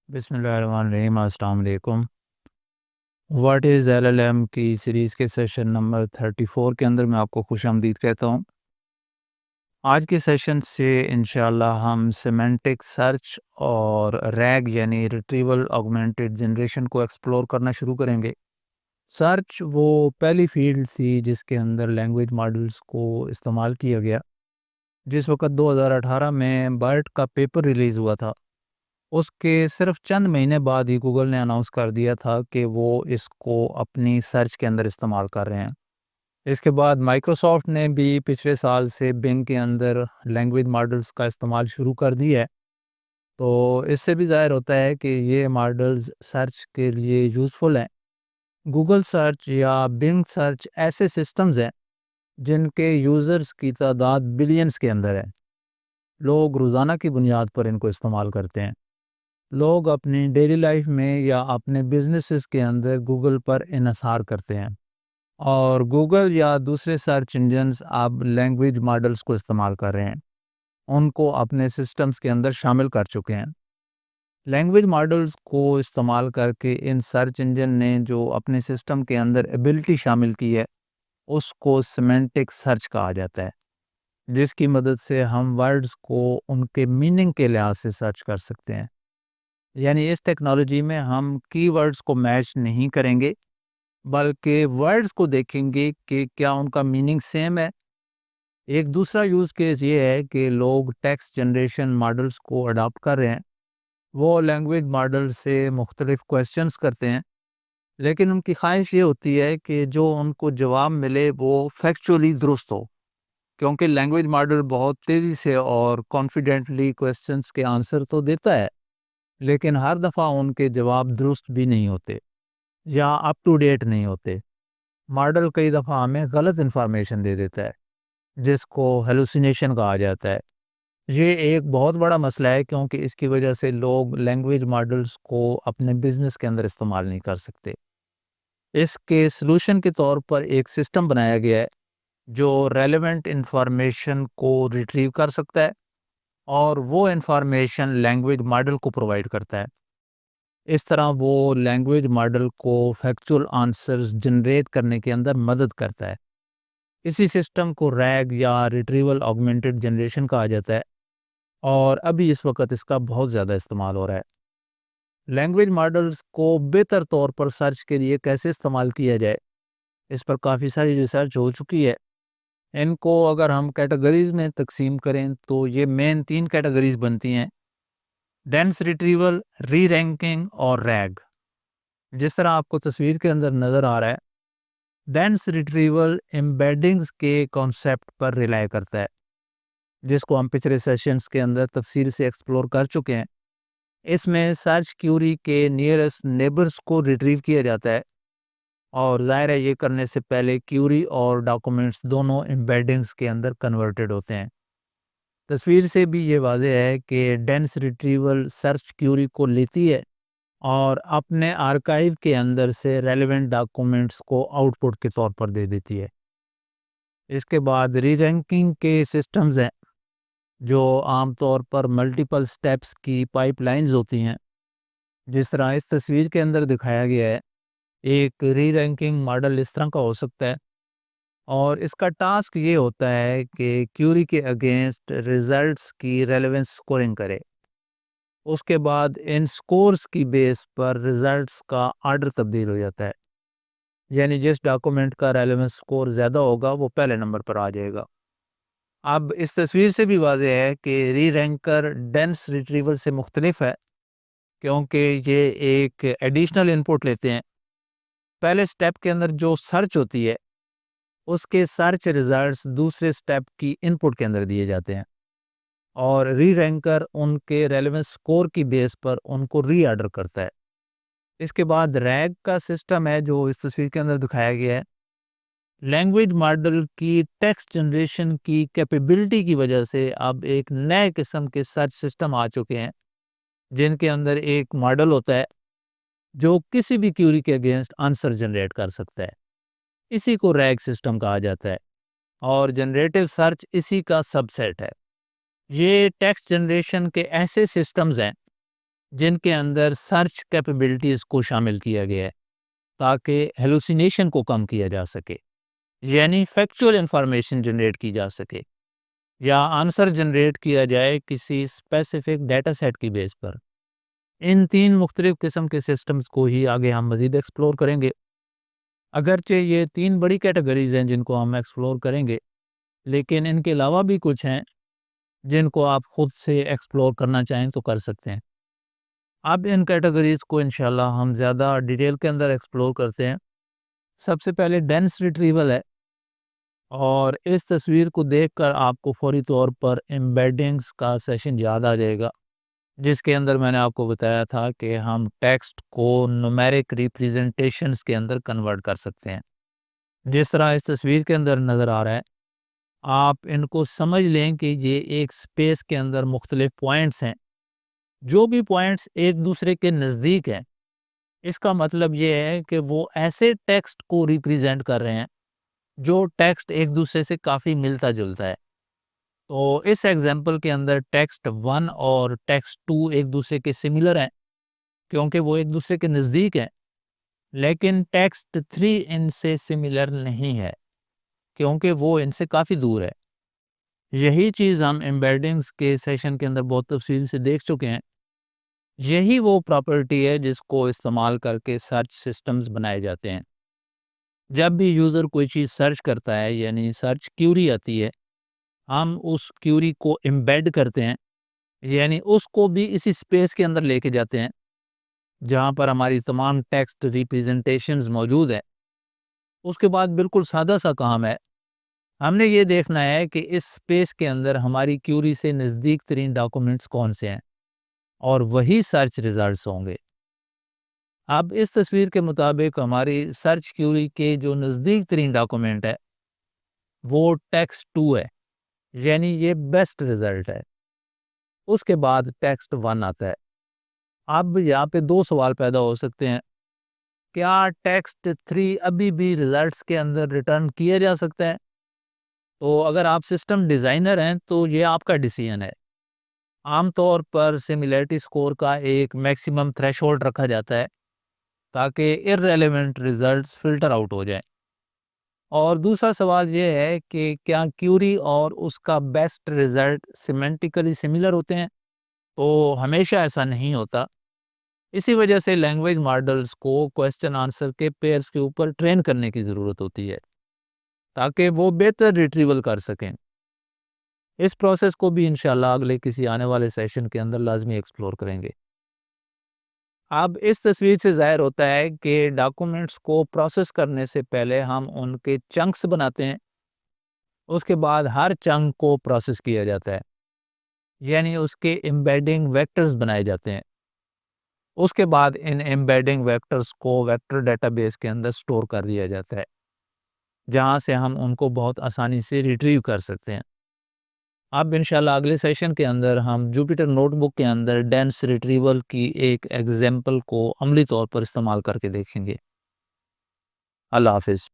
बिस्मिल्लाहिर्रहमानिर्रहीम। अस्सलाम वालेकुम। व्हाट इज़ एलएलएम की सीरीज़ के सेशन नंबर 34 के अंदर मैं आपको खुशामदीद कहता हूँ। आज के सेशन से इंशाअल्लाह हम सिमेंटिक सर्च और रैग यानी रिट्रीवल ऑगमेंटेड जनरेशन को एक्सप्लोर करना शुरू करेंगे। सर्च वो पहली फील्ड थी जिसके अंदर लैंग्वेज मॉडल्स को इस्तेमाल किया गया। जिस वक़्त 2018 में बर्ट का पेपर रिलीज़ हुआ था, उसके सिर्फ चंद महीने बाद ही गूगल ने अनाउंस कर दिया था कि वो इसको अपनी सर्च के अंदर इस्तेमाल कर रहे हैं। इसके बाद माइक्रोसॉफ्ट ने भी पिछले साल से बिंग के अंदर लैंग्वेज मॉडल्स का इस्तेमाल शुरू कर दिया है। तो इससे भी ज़ाहिर होता है कि ये मॉडल्स सर्च के लिए यूज़फुल हैं। गूगल सर्च या बिंग सर्च ऐसे सिस्टम्स हैं जिनके यूज़र्स की तादाद बिलियंस के अंदर है। लोग रोज़ाना की बुनियाद पर इनको इस्तेमाल करते हैं। लोग अपनी डेली लाइफ में या अपने बिजनेसेस के अंदर गूगल पर इन्हिसार करते हैं और गूगल या दूसरे सर्च इंजन्स अब लैंग्वेज मॉडल्स को इस्तेमाल कर रहे हैं, उनको अपने सिस्टम्स के अंदर शामिल कर चुके हैं। लैंग्वेज मॉडल्स को इस्तेमाल करके इन सर्च इंजन ने जो अपने सिस्टम के अंदर एबिलिटी शामिल की है, उसको सिमेंटिक सर्च कहा जाता है, जिसकी मदद से हम वर्ड्स को उनके मीनिंग के लिहाज से सर्च कर सकते हैं। यानी इस टेक्नोलॉजी में हम कीवर्ड्स को मैच नहीं करेंगे, बल्कि वर्ड्स को देखेंगे कि क्या उनका मीनिंग सेम है। एक दूसरा यूज़ केस ये है कि लोग टेक्स्ट जनरेशन मॉडल्स को अडॉप्ट कर रहे हैं। वो लैंग्वेज मॉडल से मुख्तलिफ क्वेश्चंस करते हैं, लेकिन उनकी ख्वाहिश ये होती है कि जो उनको जवाब मिले वो फैक्चुअली दुरुस्त हो, क्योंकि लैंग्वेज मॉडल बहुत तेज़ी से और कॉन्फिडेंटली क्वेश्चंस के आंसर तो देता है, लेकिन हर दफ़ा उनके जवाब दुरुस्त भी नहीं होते या अप टू डेट नहीं होते। मॉडल कई दफ़ा हमें गलत इन्फॉर्मेशन दे देता है, जिसको हेलुसिनेशन कहा जाता है। ये एक बहुत बड़ा मसला है, क्योंकि इसकी वजह से लोग लैंग्वेज मॉडल्स को अपने बिजनेस के अंदर इस्तेमाल नहीं कर सकते। इसके सलूशन के तौर पर एक सिस्टम बनाया गया है जो रेलेवेंट इन्फॉर्मेशन को रिट्रीव कर सकता है और वो इन्फॉर्मेशन लैंग्वेज मॉडल को प्रोवाइड करता है। इस तरह वो लैंग्वेज मॉडल को फैक्चुअल आंसर्स जनरेट करने के अंदर मदद करता है। इसी सिस्टम को रैग या रिट्रीवल ऑगमेंटेड जनरेशन कहा जाता है और अभी इस वक्त इसका बहुत ज़्यादा इस्तेमाल हो रहा है। लैंग्वेज मॉडल्स को बेहतर तौर पर सर्च के लिए कैसे इस्तेमाल किया जाए, इस पर काफ़ी सारी रिसर्च हो चुकी है। इनको अगर हम कैटेगरीज में तकसीम करें तो ये मेन 3 कैटेगरीज बनती हैं: डेंस रिट्रीवल, री रैंकिंग और रैग। जिस तरह आपको तस्वीर के अंदर नज़र आ रहा है, डेंस रिट्रीवल एम्बेडिंग्स के कॉन्सेप्ट पर रिलाय करता है, जिसको हम पिछले सेशंस के अंदर तफसील से एक्सप्लोर कर चुके हैं। इसमें सर्च क्यूरी के नियरेस्ट नेबर्स को रिट्रीव किया जाता है और ज़ाहिर है ये करने से पहले क्यूरी और डॉक्यूमेंट्स दोनों एम्बेडिंग्स के अंदर कन्वर्टेड होते हैं। तस्वीर से भी ये वाज़ेह है कि डेंस रिट्रीवल सर्च क्यूरी को लेती है और अपने आर्काइव के अंदर से रेलेवेंट डॉक्यूमेंट्स को आउटपुट के तौर पर दे देती है। इसके बाद री रैंकिंग के सिस्टम्स हैं जो आमतौर पर मल्टीपल स्टेप्स की पाइपलाइंस होती हैं, जिस तरह इस तस्वीर के अंदर दिखाया गया है। एक री रैंकिंग मॉडल इस तरह का हो सकता है और इसका टास्क ये होता है कि क्यूरी के अगेंस्ट रिजल्ट्स की रेलेवेंस स्कोरिंग करे। उसके बाद इन स्कोर्स की बेस पर रिजल्ट्स का ऑर्डर तब्दील हो जाता है, यानी जिस डॉक्यूमेंट का रेलेवेंस स्कोर ज़्यादा होगा वो पहले नंबर पर आ जाएगा। अब इस तस्वीर से भी वाज़ेह है कि री रैंकर डेंस रिट्रीवल से मुख्तलिफ है, क्योंकि ये एक एडिशनल इनपुट लेते हैं। पहले स्टेप के अंदर जो सर्च होती है, उसके सर्च रिजल्ट्स दूसरे स्टेप की इनपुट के अंदर दिए जाते हैं और री रैंकर उनके रेलेवेंस स्कोर की बेस पर उनको री ऑर्डर करता है। इसके बाद रैग का सिस्टम है जो इस तस्वीर के अंदर दिखाया गया है। लैंग्वेज मॉडल की टेक्स्ट जनरेशन की कैपेबिलिटी की वजह से अब एक नए किस्म के सर्च सिस्टम आ चुके हैं, जिनके अंदर एक मॉडल होता है जो किसी भी क्यूरी के अगेंस्ट आंसर जनरेट कर सकता है। इसी को रैग सिस्टम कहा जाता है और जनरेटिव सर्च इसी का सबसेट है। ये टेक्स्ट जनरेशन के ऐसे सिस्टम्स हैं جن کے اندر سرچ کیپیبلٹیز کو شامل کیا گیا ہے تاکہ ہیلوسینیشن کو کم کیا جا سکے، یعنی فیکچول انفارمیشن جنریٹ کی جا سکے یا آنسر جنریٹ کیا جائے کسی اسپیسیفک ڈیٹا سیٹ کی بیس پر۔ ان 3 مختلف قسم کے سسٹمز کو ہی آگے ہم مزید ایکسپلور کریں گے۔ اگرچہ یہ 3 بڑی کیٹیگریز ہیں جن کو ہم ایکسپلور کریں گے، لیکن ان کے علاوہ بھی کچھ ہیں جن کو آپ خود سے ایکسپلور کرنا چاہیں تو کر سکتے ہیں۔ اب ان کیٹیگریز کو انشاءاللہ ہم زیادہ ڈیٹیل کے اندر ایکسپلور کرتے ہیں۔ سب سے پہلے ڈینس ریٹریول ہے، اور اس تصویر کو دیکھ کر آپ کو فوری طور پر ایمبیڈنگز کا سیشن یاد آ جائے گا، جس کے اندر میں نے آپ کو بتایا تھا کہ ہم ٹیکسٹ کو نومیرک ریپریزنٹیشنز کے اندر کنورٹ کر سکتے ہیں۔ جس طرح اس تصویر کے اندر نظر آ رہا ہے، آپ ان کو سمجھ لیں کہ یہ ایک سپیس کے اندر مختلف پوائنٹس ہیں۔ جو بھی پوائنٹس ایک دوسرے کے نزدیک ہیں، اس کا مطلب یہ ہے کہ وہ ایسے ٹیکسٹ کو ریپریزنٹ کر رہے ہیں جو ٹیکسٹ ایک دوسرے سے کافی ملتا جلتا ہے۔ تو اس ایگزامپل کے اندر ٹیکسٹ 1 اور ٹیکسٹ 2 ایک دوسرے کے سملر ہیں کیونکہ وہ ایک دوسرے کے نزدیک ہیں، لیکن ٹیکسٹ 3 ان سے سملر نہیں ہے کیونکہ وہ ان سے کافی دور ہے۔ یہی چیز ہم ایمبیڈنگز کے سیشن کے اندر بہت تفصیل سے دیکھ چکے ہیں۔ یہی وہ پراپرٹی ہے جس کو استعمال کر کے سرچ سسٹمز بنائے جاتے ہیں۔ جب بھی یوزر کوئی چیز سرچ کرتا ہے، یعنی سرچ کیوری آتی ہے، ہم اس کیوری کو امبیڈ کرتے ہیں، یعنی اس کو بھی اسی سپیس کے اندر لے کے جاتے ہیں جہاں پر ہماری تمام ٹیکسٹ ریپریزنٹیشنز موجود ہیں۔ اس کے بعد بالکل سادہ سا کام ہے، ہم نے یہ دیکھنا ہے کہ اس سپیس کے اندر ہماری کیوری سے نزدیک ترین ڈاکومنٹس کون سے ہیں، اور وہی سرچ ریزلٹس ہوں گے۔ اب اس تصویر کے مطابق ہماری سرچ کیوری کے جو نزدیک ترین ڈاکومنٹ ہے وہ ٹیکسٹ 2 ہے، یعنی یہ بیسٹ ریزلٹ ہے۔ اس کے بعد ٹیکسٹ 1 آتا ہے۔ اب یہاں پہ 2 سوال پیدا ہو سکتے ہیں، کیا ٹیکسٹ 3 ابھی بھی ریزلٹس کے اندر ریٹرن کیا جا سکتا ہے؟ تو اگر آپ سسٹم ڈیزائنر ہیں تو یہ آپ کا ڈیسیژن ہے۔ عام طور پر سملیرٹی سکور کا ایک میکسیمم تھریشولڈ رکھا جاتا ہے تاکہ ارریلیونٹ ریزلٹس فلٹر آؤٹ ہو جائیں۔ اور دوسرا سوال یہ ہے کہ کیا کیوری اور اس کا بیسٹ ریزلٹ سیمنٹیکلی سملر ہوتے ہیں؟ تو ہمیشہ ایسا نہیں ہوتا۔ اسی وجہ سے لینگویج ماڈلز کو کویسچن آنسر کے پیئرز کے اوپر ٹرین کرنے کی ضرورت ہوتی ہے تاکہ وہ بہتر ریٹریول کر سکیں۔ اس پروسیس کو بھی انشاءاللہ اگلے کسی آنے والے سیشن کے اندر لازمی ایکسپلور کریں گے۔ اب اس تصویر سے ظاہر ہوتا ہے کہ ڈاکومنٹس کو پروسیس کرنے سے پہلے ہم ان کے چنکس بناتے ہیں، اس کے بعد ہر چنک کو پروسیس کیا جاتا ہے، یعنی اس کے ایمبیڈنگ ویکٹرز بنائے جاتے ہیں۔ اس کے بعد ان ایمبیڈنگ ویکٹرز کو ویکٹر ڈیٹا بیس کے اندر سٹور کر دیا جاتا ہے، جہاں سے ہم ان کو بہت آسانی سے ریٹریو کر سکتے ہیں۔ اب انشاءاللہ اگلے سیشن کے اندر ہم جوپیٹر نوٹ بک کے اندر ڈینس ریٹریول کی ایک ایگزامپل کو عملی طور پر استعمال کر کے دیکھیں گے۔ اللہ حافظ۔